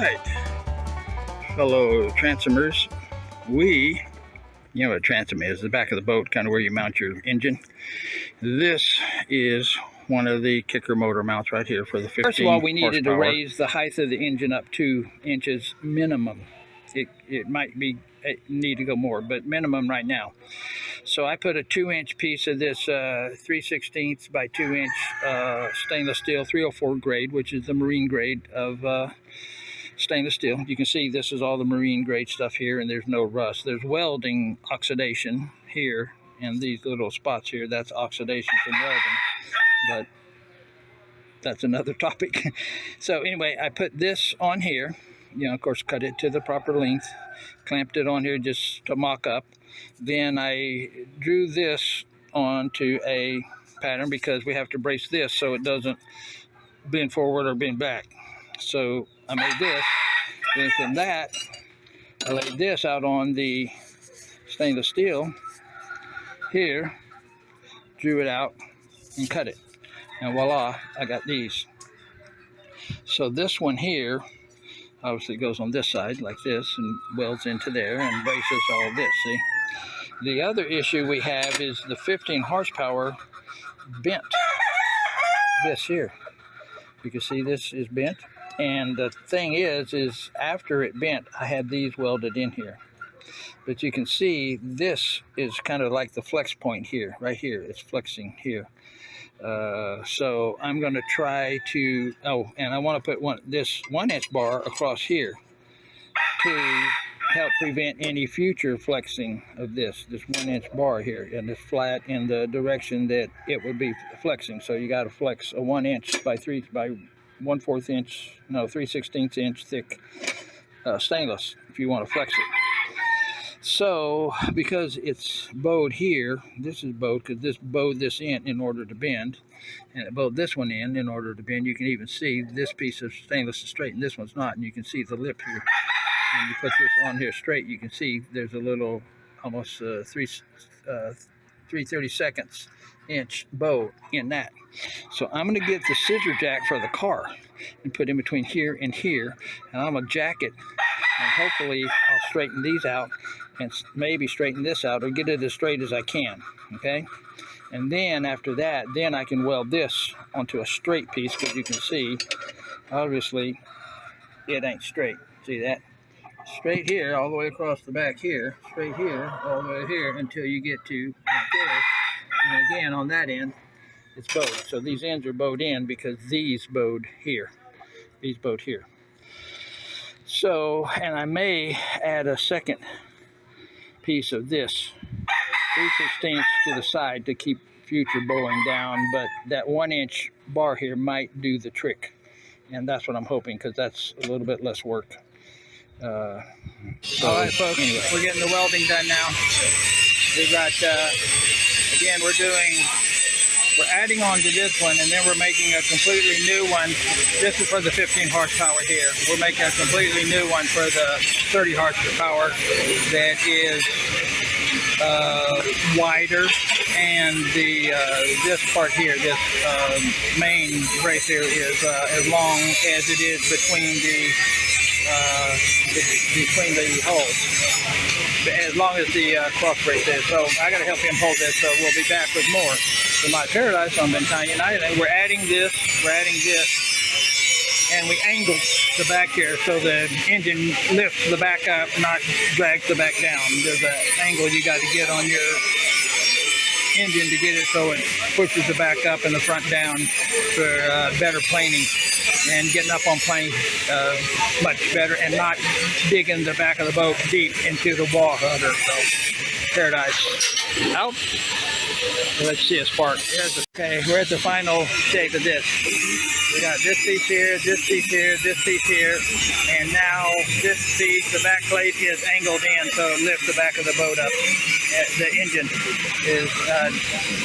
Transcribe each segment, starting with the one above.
right, fellow transomers, you know what a transom is, the back of the boat, kind of where you mount your engine. This is one of the kicker motor mounts right here for the 15 First of all, we needed horsepower. to raise the height of the engine up 2 inches minimum. It might need to go more, but minimum right now. So I put a 2-inch piece of this 3/16 by 2-inch stainless steel 304 grade, which is the marine grade of stainless steel. You can see this is all the marine grade stuff here, and there's no rust. There's welding oxidation here, and these little spots here, that's oxidation from welding, but that's another topic. So anyway, I put this on here, of course, cut it to the proper length, clamped it on here just to mock up. Then I drew this onto a pattern because we have to brace this so it doesn't bend forward or bend back. So I made this. Then from that, I laid this out on the stainless steel here, drew it out, and cut it. And voila, I got these. So this one here obviously goes on this side like this and welds into there and braces all of this, see? The other issue we have is the 15 horsepower bent this here. You can see this is bent. And the thing is after it bent, I had these welded in here. But you can see this is kind of like the flex point here, right here. It's flexing here. So I'm going to try to, and I want to put this 1-inch bar across here to help prevent any future flexing of this 1-inch bar here, and it's flat in the direction that it would be flexing. So you got to flex a 1-inch by 1/4 inch, no, 3/16 inch thick stainless if you want to flex it. So because it's bowed here, this is bowed because this bowed this in order to bend, and it bowed this one in order to bend. You can even see this piece of stainless is straight and this one's not, and you can see the lip here. When you put this on here straight, you can see there's a little almost 3/32 inch bow in that. So I'm going to get the scissor jack for the car and put in between here and here, and I'm going to jack it, and hopefully I'll straighten these out and maybe straighten this out or get it as straight as I can, okay? And then after that, then I can weld this onto a straight piece, because you can see obviously it ain't straight. See that? Straight here all the way across the back here, straight here all the way here until you get to right there. And again on that end it's bowed. So these ends are bowed in because these bowed here. These bowed here. So, and I may add a second piece of this 3/16 to the side to keep future bowing down, but that 1-inch bar here might do the trick, and that's what I'm hoping, because that's a little bit less work. All right, folks, anyway, we're getting the welding done now. We got again, we're adding on to this one, and then we're making a completely new one. This is for the 15 horsepower here. We're making a completely new one for the 30 horsepower that is wider, and the this part here, this main brace here, is as long as it is between the holes, as long as the cross brace is. So I got to help him hold this, so we'll be back with more. So my paradise on Benton United, we're adding this, and we angled the back here so the engine lifts the back up, not drags the back down. There's an angle you got to get on your engine to get it so it pushes the back up and the front down for better planing, and getting up on plane much better, and not digging the back of the boat deep into the wall under. So paradise out. Let's see a spark. Okay, we're at the final shape of this. We got this piece here, this piece here, this piece here, and now this piece, the back plate, is angled in so it lifts the back of the boat up. The engine is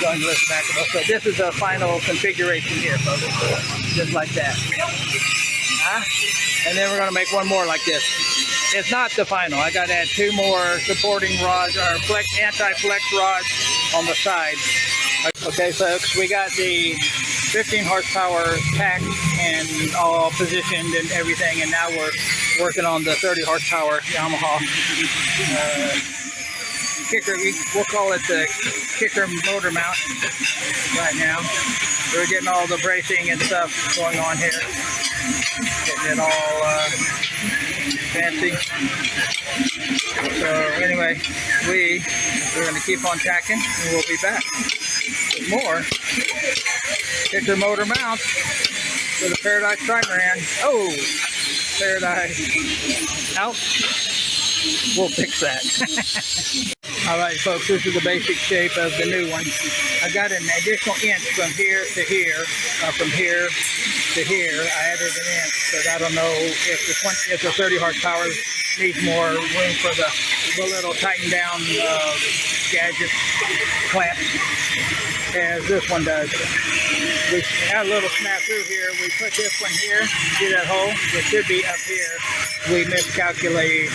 going to lift the back of the boat. So this is the final configuration here, folks. Just like that. And then we're going to make one more like this. It's not the final. I got to add 2 more supporting rods, or anti-flex rods on the side. Okay, folks, we got the 15 horsepower tacked and all positioned and everything, and now we're working on the 30 horsepower Yamaha kicker. We'll call it the kicker motor mount right now. We're getting all the bracing and stuff going on here. Getting it all fancy. So anyway, we're going to keep on tacking, and we'll be back with more kicker motor mounts for the Paradise Trimaran. Oh, Paradise out. We'll fix that. All right, folks, this is the basic shape of the new one. I got an additional inch from here to here, from here to here. I added an inch because I don't know if the 30 horsepower needs more room for the little tighten down gadget clamp as this one does. We had a little snafu here. We put this one here. See that hole? It should be up here. We miscalculated.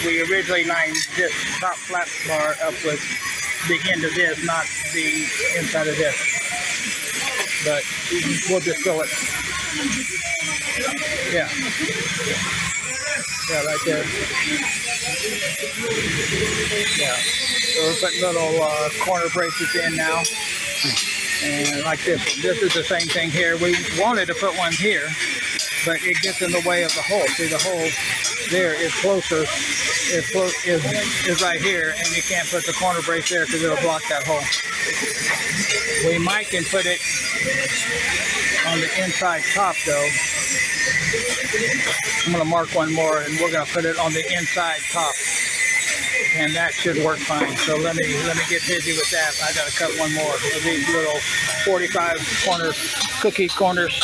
We originally lined this top flat bar up with the end of this, not the inside of this. But we'll just fill it. Yeah. Yeah, right there. Yeah. So we're putting little corner braces in now. And like this is the same thing here. We wanted to put one here, but it gets in the way of the hole. See, the hole there is closer, is right here, and you can't put the corner brace there because it'll block that hole. We might can put it on the inside top though. I'm going to mark one more, and we're going to put it on the inside top. And that should work fine. So let me get busy with that. I got to cut one more of these little 45 corner cookie corners.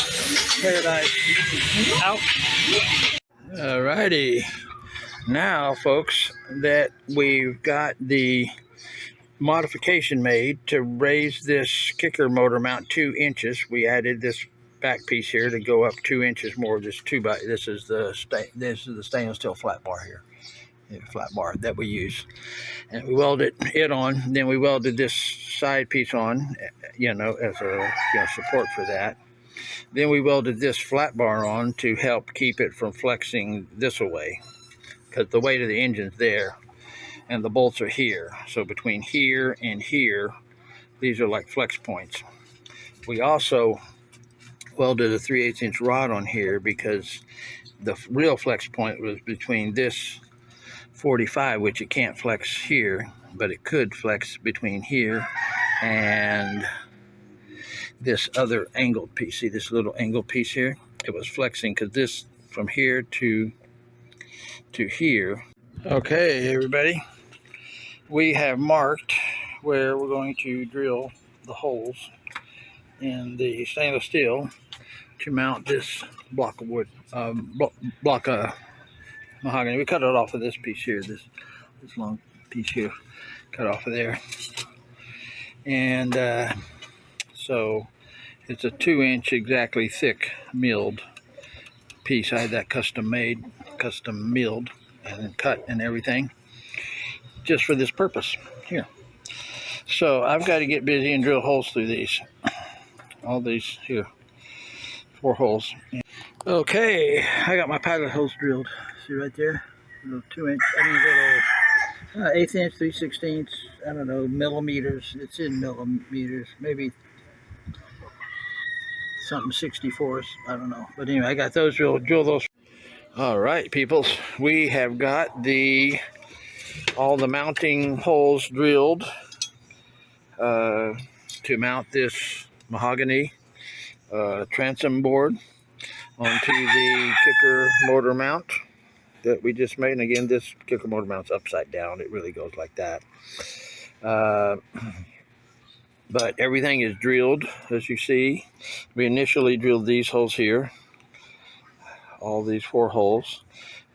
Paradise out. Alrighty. Now, folks, that we've got the modification made to raise this kicker motor mount 2 inches, we added this back piece here to go up 2 inches more. This is the stainless steel flat bar here. Flat bar that we use, and we welded it on. Then we welded this side piece on, as a support for that. Then we welded this flat bar on to help keep it from flexing this away, because the weight of the engine's there, and the bolts are here. So between here and here, these are like flex points. We also welded a 3/8 inch rod on here because the real flex point was between this 45, which it can't flex here, but it could flex between here and this other angled piece. See this little angled piece here? It was flexing because this from here to here. Okay, everybody, we have marked where we're going to drill the holes in the stainless steel to mount this block of wood, block of mahogany. We cut it off of this piece here, this long piece here, cut off of there. And so it's a 2 inch exactly thick milled piece. I had that custom milled and cut and everything just for this purpose here. So I've got to get busy and drill holes through these, all these here, 4 holes. Okay, I got my pilot holes drilled. See right there, little 2 inch, little 1/8 inch, 3/16, I don't know, millimeters. It's in millimeters, maybe something 64s, I don't know. But anyway, I got those drilled. Drill those. All right, peoples, we have got all the mounting holes drilled to mount this mahogany transom board onto the kicker motor mount that we just made. And again, this kicker motor mount's upside down. It really goes like that. But everything is drilled, as you see. We initially drilled these holes here, all these 4 holes,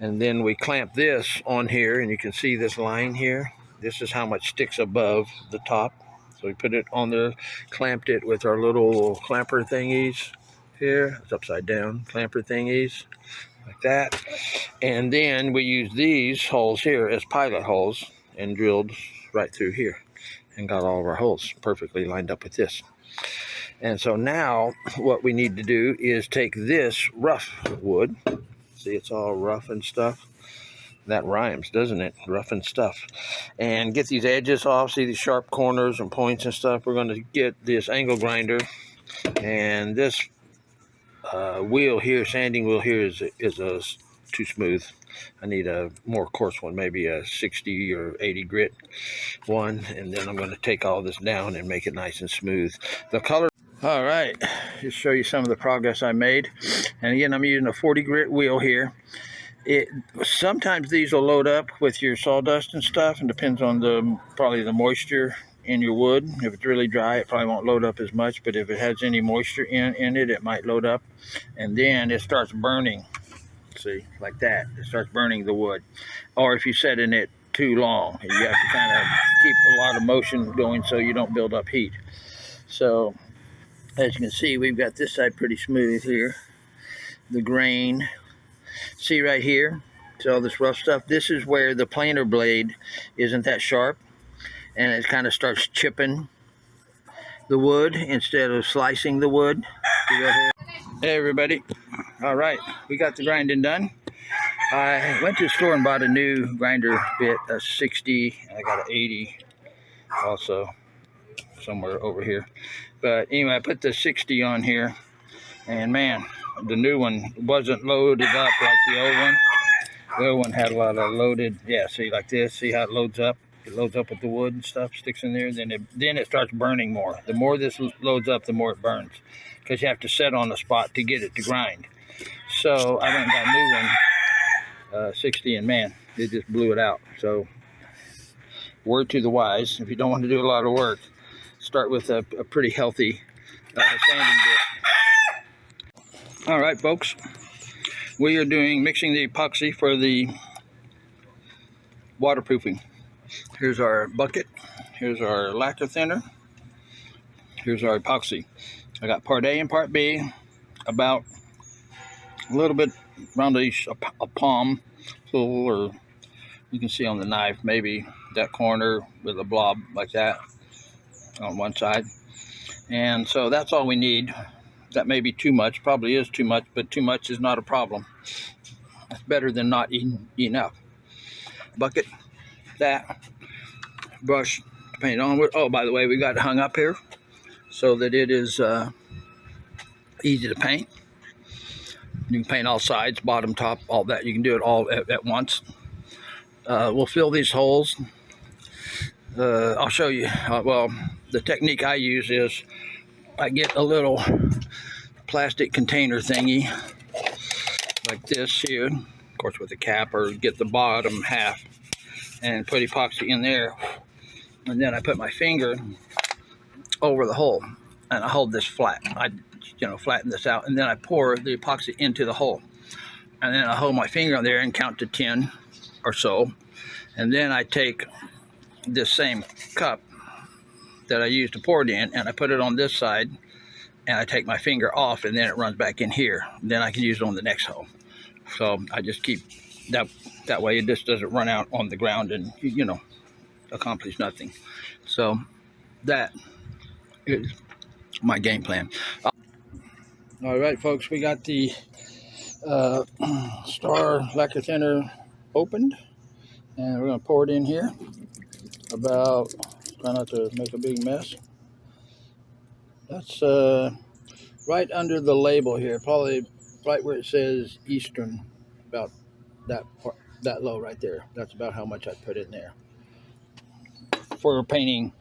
and then we clamped this on here, and you can see this line here. This is how much sticks above the top. So we put it on there, clamped it with our little clamper thingies here. It's upside down, clamper thingies, like that. And then we used these holes here as pilot holes and drilled right through here and got all of our holes perfectly lined up with this. And so now what we need to do is take this rough wood See, it's all rough and stuff. That rhymes, doesn't it? Rough and stuff. And get these edges off. See these sharp corners and points and stuff. We're going to get this angle grinder, and this wheel here, sanding wheel here, is too smooth. I need a more coarse one, maybe a 60 or 80 grit one, and then I'm going to take all this down and make it nice and smooth. The color. All right, just show you some of the progress I made. And again, I'm using a 40 grit wheel here. Sometimes these will load up with your sawdust and stuff, and depends on probably the moisture in your wood. If it's really dry, it probably won't load up as much, but if it has any moisture in it, it might load up, and then it starts burning. See, like that, it starts burning the wood. Or if you set in it too long, you have to kind of keep a lot of motion going so you don't build up heat. So as you can see, we've got this side pretty smooth here. The grain, see right here, see all this rough stuff? This is where the planer blade isn't that sharp, and it kind of starts chipping the wood instead of slicing the wood. See right here? Hey everybody. All right, we got the grinding done. I went to the store and bought a new grinder bit, a 60, and I got an 80 also somewhere over here. But anyway, I put the 60 on here, and man, the new one wasn't loaded up like the old one. The old one had a lot of loaded, yeah, see like this, see how it loads up? It loads up with the wood and stuff, sticks in there, then it starts burning more. The more this loads up, the more it burns, because you have to set on the spot to get it to grind. So I went and got a new one, 60, and man, it just blew it out. So word to the wise, if you don't want to do a lot of work, start with a pretty healthy sanding bit. All right, folks, we are mixing the epoxy for the waterproofing. Here's our bucket, here's our lacquer thinner, here's our epoxy. I got part A and part B, about a little bit around a palm full, or you can see on the knife maybe that corner with a blob like that on one side. And so that's all we need. That may be too much, probably is too much, but too much is not a problem. That's better than not enough. Bucket, that, brush to paint on with. Oh, by the way, we got it hung up here so that it is easy to paint. You can paint all sides, bottom, top, all that. You can do it all at once. We'll fill these holes. I'll show you. Well, the technique I use is I get a little plastic container thingy like this here, of course with a cap, or get the bottom half and put epoxy in there, and then I put my finger over the hole and I hold this flat. I flatten this out, and then I pour the epoxy into the hole, and then I hold my finger on there and count to 10 or so, and then I take this same cup that I used to pour it in, and I put it on this side, and I take my finger off, and then it runs back in here. Then I can use it on the next hole. So I just keep that way. It just doesn't run out on the ground and accomplish nothing. So that is my game plan. All right, folks, we got the Star lacquer thinner opened, and we're going to pour it in here. Try not to make a big mess. That's right under the label here, probably right where it says Eastern, about that low right there. That's about how much I put in there for painting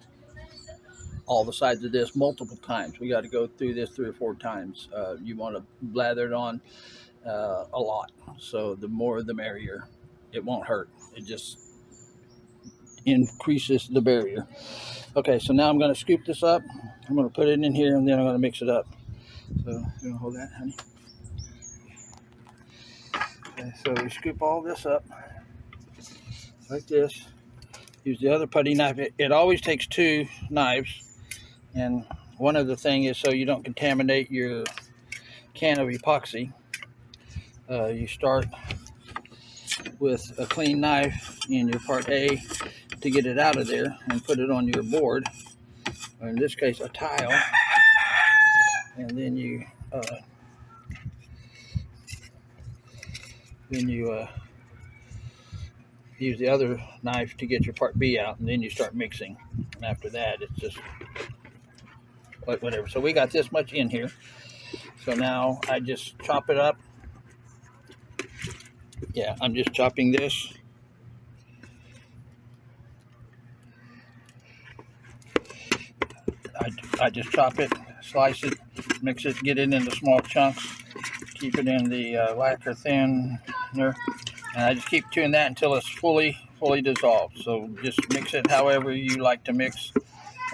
all the sides of this multiple times. We got to go through this 3 or 4 times. You want to blather it on a lot, so the more the merrier. It won't hurt, it just increases the barrier. Okay, so now I'm going to scoop this up. I'm going to put it in here, and then I'm going to mix it up. So you want to hold that, honey? Okay, so we scoop all this up like this. Use the other putty knife. It always takes 2 knives, and one of the things is so you don't contaminate your can of epoxy. You start with a clean knife in your part A to get it out of there, and put it on your board, or in this case a tile, and then you Then you use the other knife to get your part B out, and then you start mixing. And after that, it's just whatever. So we got this much in here. So now I just chop it up. Yeah, I'm just chopping this. I just chop it, slice it, mix it, get it into small chunks, keep it in the lacquer thinner, and I just keep doing that until it's fully dissolved. So just mix it however you like to mix,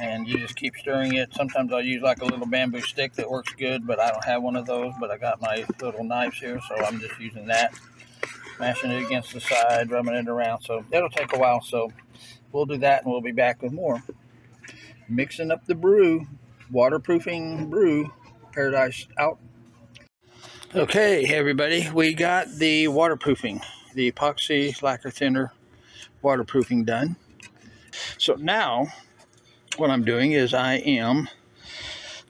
and you just keep stirring it. Sometimes I'll use like a little bamboo stick that works good, but I don't have one of those, but I got my little knives here, so I'm just using that, smashing it against the side, rubbing it around. So it'll take a while, so we'll do that, and we'll be back with more. Mixing up the brew, waterproofing brew, Paradise Out. Okay, everybody, we got the waterproofing, the epoxy lacquer thinner waterproofing done. So now what I'm doing is I am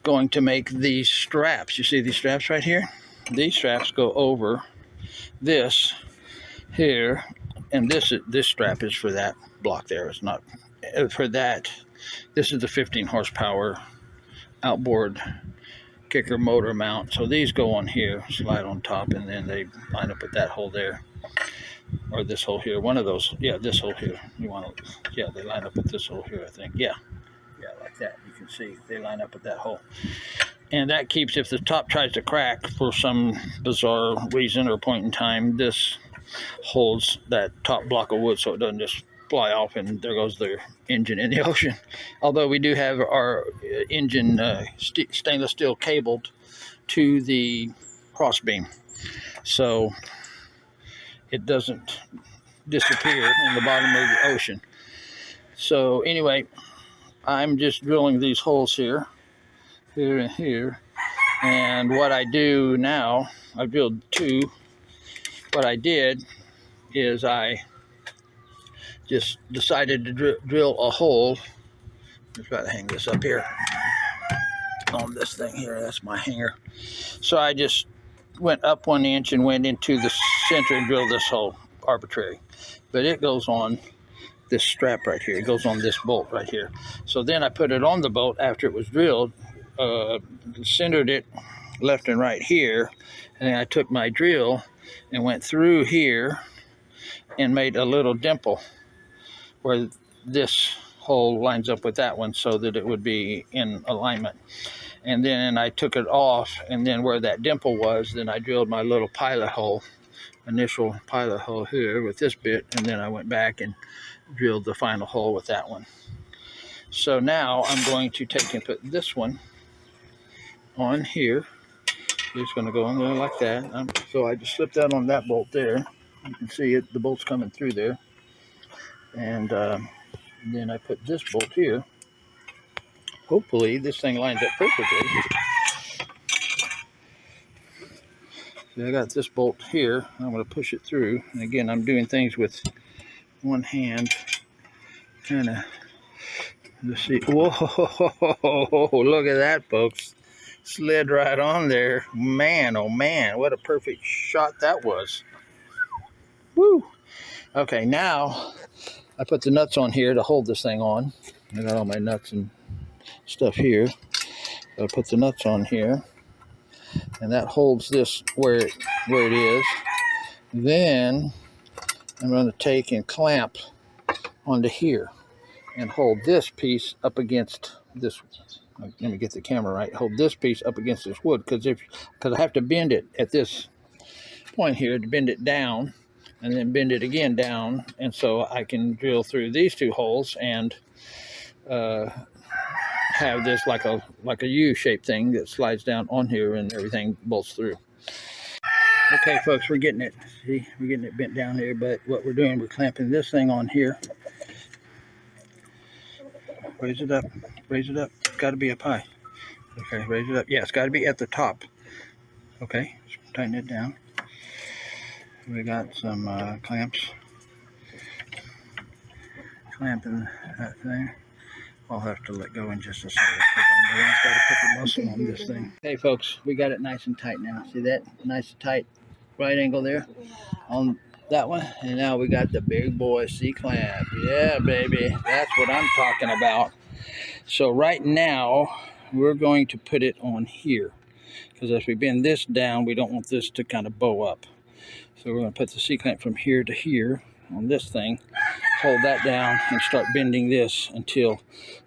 going to make these straps. You see these straps right here? These straps go over this here, and this strap is for that block there. It's not for that. This is the 15 horsepower outboard kicker motor mount. So these go on here, slide on top, and then they line up with that hole there, or this hole here. One of those, yeah, this hole here. You want to, yeah, they line up with this hole here, I think. Yeah, like that. You can see they line up with that hole, and that keeps, if the top tries to crack for some bizarre reason or point in time, this holds that top block of wood so it doesn't just fly off and there goes their engine in the ocean. Although we do have our engine stainless steel cabled to the crossbeam, so it doesn't disappear in the bottom of the ocean. So anyway, I'm just drilling these holes here and here, and what I do now, I've drilled two. What I did is I just decided to drill a hole. Just got to hang this up here on this thing here. That's my hanger. So I just went up 1 inch and went into the center and drilled this hole. Arbitrary, but it goes on this strap right here. It goes on this bolt right here. So then I put it on the bolt after it was drilled, centered it left and right here, and then I took my drill and went through here and made a little dimple where this hole lines up with that one so that it would be in alignment. And then I took it off, and then where that dimple was, then I drilled my little pilot hole, initial pilot hole here with this bit, and then I went back and drilled the final hole with that one. So now I'm going to take and put this one on here. It's going to go in there like that. So I just slipped that on that bolt there. You can see it, the bolt's coming through there. And then I put this bolt here. Hopefully this thing lines up perfectly. So I got this bolt here. I'm going to push it through. And again, I'm doing things with one hand. Kind of, let's see. Whoa, look at that, folks. Slid right on there. Man, oh man, what a perfect shot that was. Woo. Okay, now I put the nuts on here to hold this thing on. I got all my nuts and stuff here. I put the nuts on here, and that holds this where it is. Then I'm going to take and clamp onto here and hold this piece up against this. Let me get the camera right. Hold this piece up against this wood, because I have to bend it at this point here to bend it down, and then bend it again down, and so I can drill through these two holes and have this like a U-shaped thing that slides down on here, and everything bolts through. Okay, folks, we're getting it. See, we're getting it bent down here, but what we're doing, we're clamping this thing on here. Raise it up. Raise it up. It's got to be up high. Okay, raise it up. Yeah, it's got to be at the top. Okay, tighten it down. We got some clamps. Clamping that thing. I'll have to let go in just a second, because I'm the one's got to put the muscle on this thing. Okay, folks, we got it nice and tight now. See that? Nice and tight. right angle there on that one. And now we got the big boy C-clamp. Yeah, baby, that's what I'm talking about. So right now, we're going to put it on here, because as we bend this down, we don't want this to kind of bow up. So we're going to put the C-clamp from here to here on this thing, hold that down, and start bending this until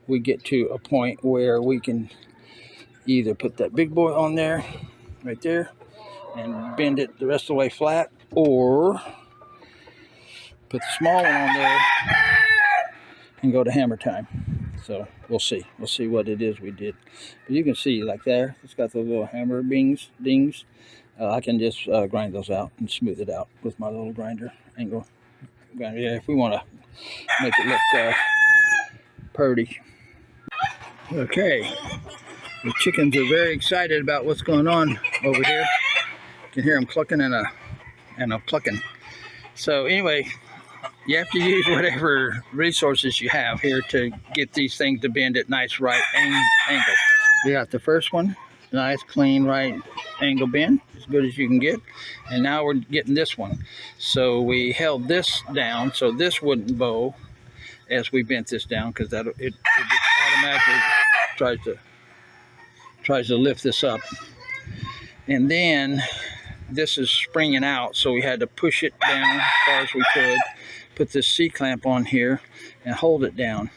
we get to a point where we can either put that big boy on there, right there, and bend it the rest of the way flat, or put the small one on there and go to hammer time. So we'll see what it is we did. But you can see, like there, it's got those little hammer dings. I can just grind those out and smooth it out with my little angle grinder. Yeah, if we want to make it look purty. Okay, the chickens are very excited about what's going on over here. You can hear them clucking and a plucking. So anyway, you have to use whatever resources you have here to get these things to bend at nice right angle. We got the first one, nice clean right angle bend, as good as you can get. And now we're getting this one. So we held this down so this wouldn't bow as we bent this down, because it just automatically tries to lift this up. And then this is springing out, so we had to push it down as far as we could, put this C-clamp on here and hold it down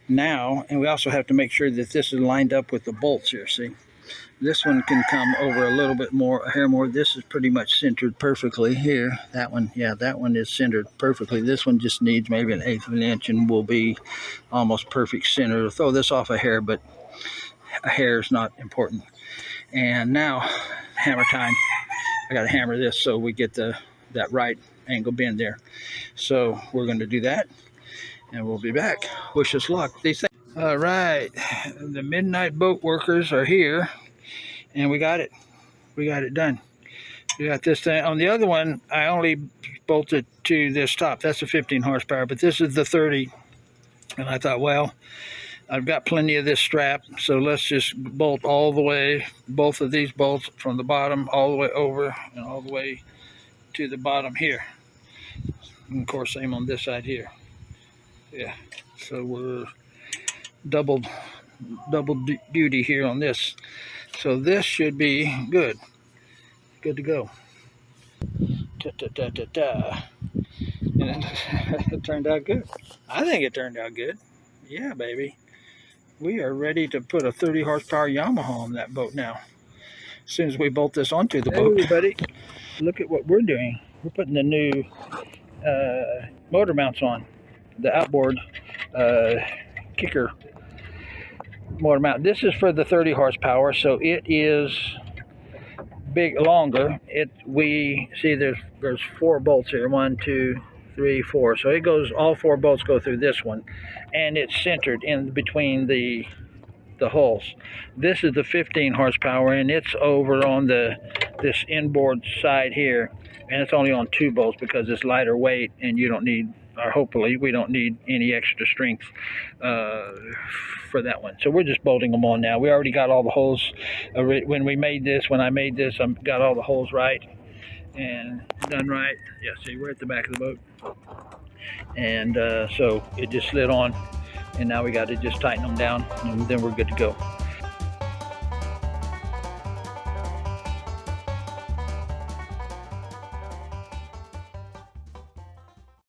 now. And we also have to make sure that this is lined up with the bolts here. See, this one can come over a little bit more, a hair more. This is pretty much centered perfectly here. That one, yeah, that one is centered perfectly. This one just needs maybe 1/8 of an inch and will be almost perfect center. It'll throw this off a hair, but a hair is not important. And now hammer time. I got to hammer this so we get that right angle bend there. So we're going to do that, and we'll be back. Wish us luck. These things. All right, the midnight boat workers are here, and we got it. We got it done. We got this thing. On the other one, I only bolted to this top. That's a 15 horsepower, but this is the 30. And I thought, well, I've got plenty of this strap, so let's just bolt all the way, both of these bolts from the bottom all the way over and all the way to the bottom here. And of course, same on this side here. Yeah, so we're double duty here on this. So this should be good to go. And it turned out good. I think it turned out good. Yeah, baby. We are ready to put a 30 horsepower Yamaha on that boat now. As soon as we bolt this onto the boat. Hey, everybody, look at what we're doing. We're putting the new motor mounts on. The outboard kicker motor mount. This is for the 30 horsepower, so it is longer. We see there's 4 bolts here. 1, 2, 3, 4. So it goes, all 4 bolts go through this one, and it's centered in between the hulls. This is the 15 horsepower, and it's over on this inboard side here, and it's only on 2 bolts because it's lighter weight, and you don't need, or hopefully we don't need any extra strength for that one. So we're just bolting them on now. We already got all the holes. When I made this, I got all the holes right and done right. Yeah, see, we're at the back of the boat. And so it just slid on, and now we got to just tighten them down, and then we're good to go.